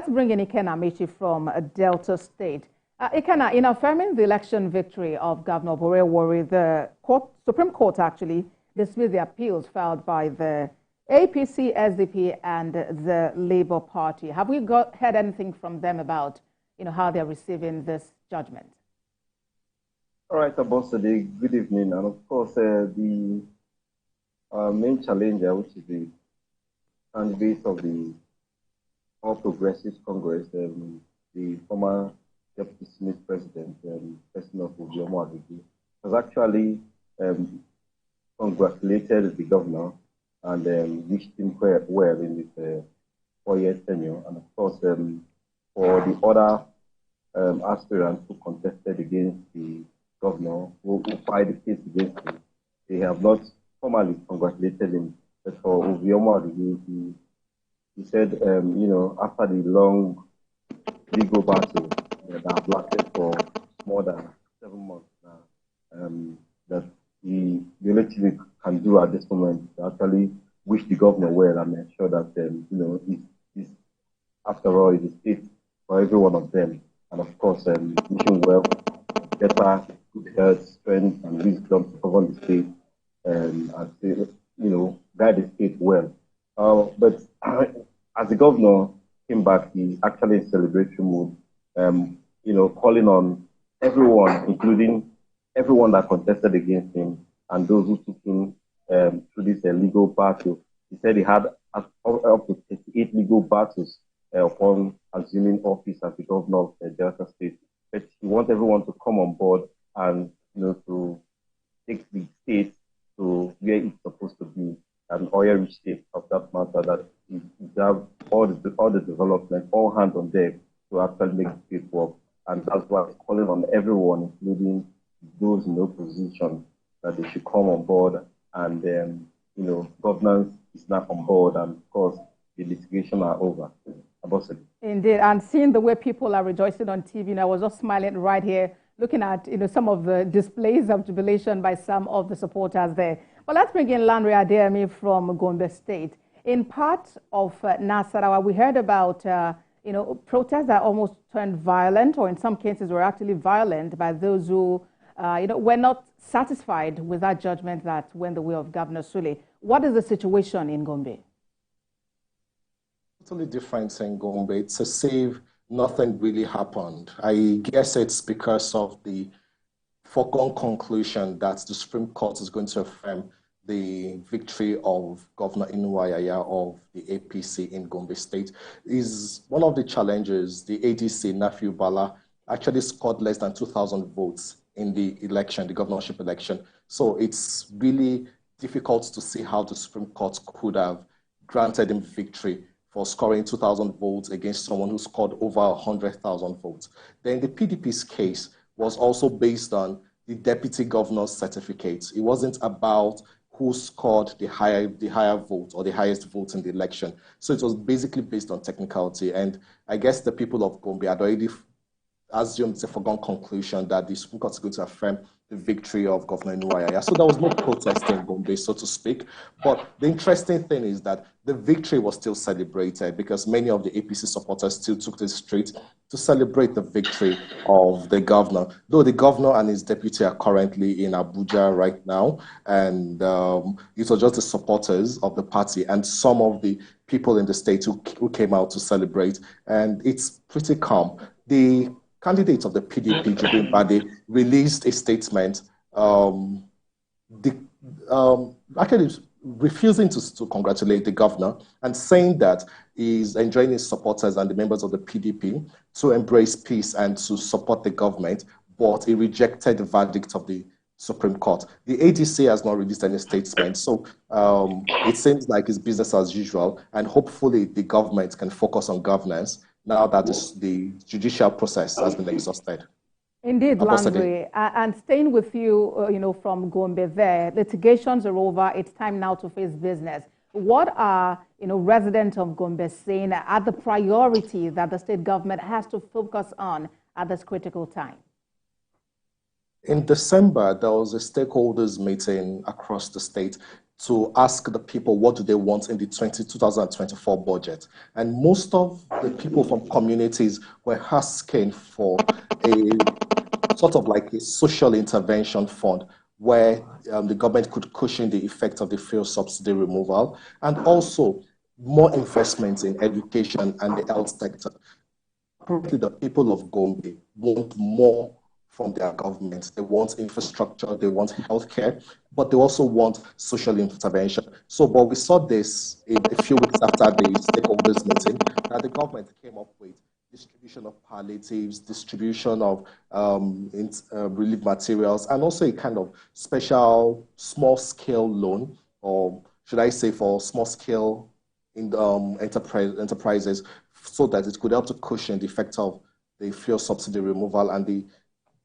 Let's bring in Ikenna Amechi from Delta State. Ikenna, in affirming the election victory of Governor Borewori, the Supreme Court actually dismissed the appeals filed by the APC, SDP, and the Labour Party. Have we heard anything from them about, how they're receiving this judgment? All right, Abosede, good evening. And of course, the main challenger, which is the candidate of the All Progressives Congress, the former Deputy Senate President, President of Ogun, has actually congratulated the governor and wished him well in his 4-year tenure. And of course, for the other aspirants who contested against the governor, who filed the case against him, they have not formally congratulated him. But for Ogun, he said, after the long legal battle that have lasted for more than 7 months now, that the only thing we can do at this moment is actually wish the governor well and ensure that, he's after all, is a state for every one of them. And of course, wish him well, better, good health, strength, and wisdom to govern the state and guide the state well. But as the governor came back, he's actually in celebratory mood, calling on everyone, including everyone that contested against him and those who took him through this legal battle. He said he had up to 38 legal battles upon assuming office as the governor of Delta State. But he wants everyone to come on board and, to take the state to where it's supposed to be, an oil-rich state of that matter, that it have all the development, all hands on deck to actually make the state work. And that's why I'm calling on everyone, including those in opposition, that they should come on board and, governance is now on board, and of course, the litigation are over. Indeed, and seeing the way people are rejoicing on TV, I was just smiling right here, looking at some of the displays of jubilation by some of the supporters there. Well, let's bring in Lanre Adeyemi from Gombe State. In part of Nasarawa, we heard about protests that almost turned violent, or in some cases were actually violent, by those who were not satisfied with that judgment that went the way of Governor Sule. What is the situation in Gombe? Totally different in Gombe. It's as if nothing really happened. I guess it's because of the foregone conclusion that the Supreme Court is going to affirm the victory of Governor Inuwayaya of the APC in Gombe State. Is one of the challenges. The ADC, Nafiu Bala, actually scored less than 2,000 votes in the election, the governorship election. So it's really difficult to see how the Supreme Court could have granted him victory for scoring 2,000 votes against someone who scored over 100,000 votes. Then the PDP's case was also based on the deputy governor's certificate. It wasn't about who scored the higher vote or the highest vote in the election. So it was basically based on technicality. And I guess the people of Gombe had already assumed it's a foregone conclusion that the Supreme Court is going to affirm the victory of Governor Inuwayaya. So there was no protest in Gombe, so to speak. But the interesting thing is that the victory was still celebrated because many of the APC supporters still took the street to celebrate the victory of the governor. Though the governor and his deputy are currently in Abuja right now, and it was just the supporters of the party and some of the people in the state who came out to celebrate, and it's pretty calm. The candidate of the PDP, Jibrin Bade, released a statement actually refusing to congratulate the governor and saying that he's enjoining his supporters and the members of the PDP to embrace peace and to support the government, but he rejected the verdict of the Supreme Court. The ADC has not released any statement, so it seems like it's business as usual, and hopefully the government can focus on governance now that the judicial process has been exhausted. Indeed, Landry. And staying with you, from Gombe there, litigations are over. It's time now to face business. What are, residents of Gombe saying are the priority that the state government has to focus on at this critical time? In December, there was a stakeholders meeting across the state to ask the people what do they want in the 2024 budget. And most of the people from communities were asking for a sort of like a social intervention fund where the government could cushion the effect of the fuel subsidy removal, and also more investments in education and the health sector. Apparently, the people of Gombe want more from their government. They want infrastructure, they want healthcare, but they also want social intervention. So, but we saw this in a few weeks after the stakeholders meeting, that the government came up with distribution of palliatives, distribution of relief materials, and also a kind of special small-scale loan, or should I say for small-scale enterprises, so that it could help to cushion the effect of the fuel subsidy removal and the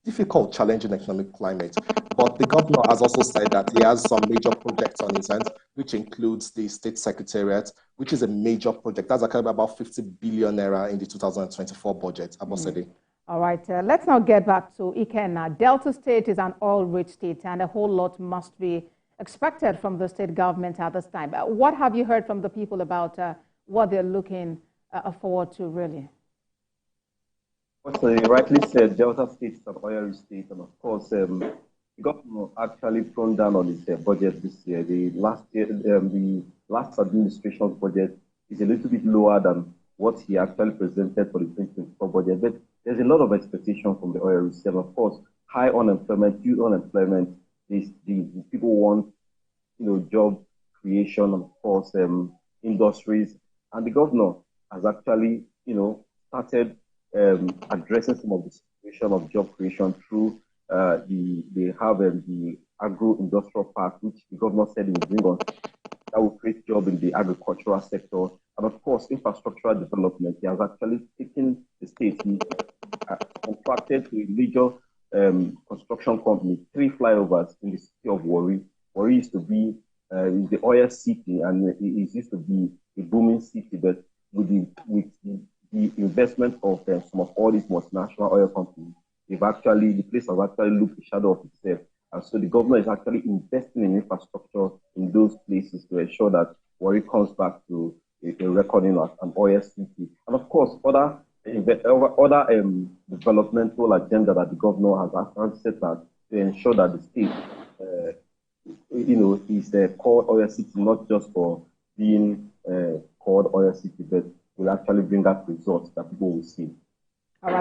difficult, challenging economic climate. But the governor has also said that he has some major projects on his hands, which includes the state secretariat, which is a major project. That's about 50 billion naira in the 2024 budget. Abosede. All right, let's now get back to Ikenna. Delta State is an oil-rich state, and a whole lot must be expected from the state government at this time. What have you heard from the people about what they're looking forward to, really? So you rightly said, Delta State is an oil-rich state, and of course, the government actually thrown down on its budget this year. The last administration's budget is a little bit lower than what he actually presented for the 2024 budget. But there's a lot of expectation from the oil-rich state. Of course, high unemployment, huge unemployment. The people want, job creation, and of course, industries. And the governor has actually, started addressing some of the situation of job creation through they have the agro-industrial park, which the governor said he will bring on, that will create jobs in the agricultural sector. And of course, infrastructural development. He has actually taken the state, he contracted to a major construction company, 3 flyovers in the city of Warri. Warri used to be is the oil city, and it used to be a booming city, but with the investment of some of all these multinational oil companies, the place has actually looked the shadow of itself. And so the government is actually investing in infrastructure in those places to ensure that Warri comes back to a reckoning as an oil city. And of course, other developmental agenda that the governor has set out to ensure that the state, is a core oil city, not just for being called oil city, but will actually bring out results that people will see.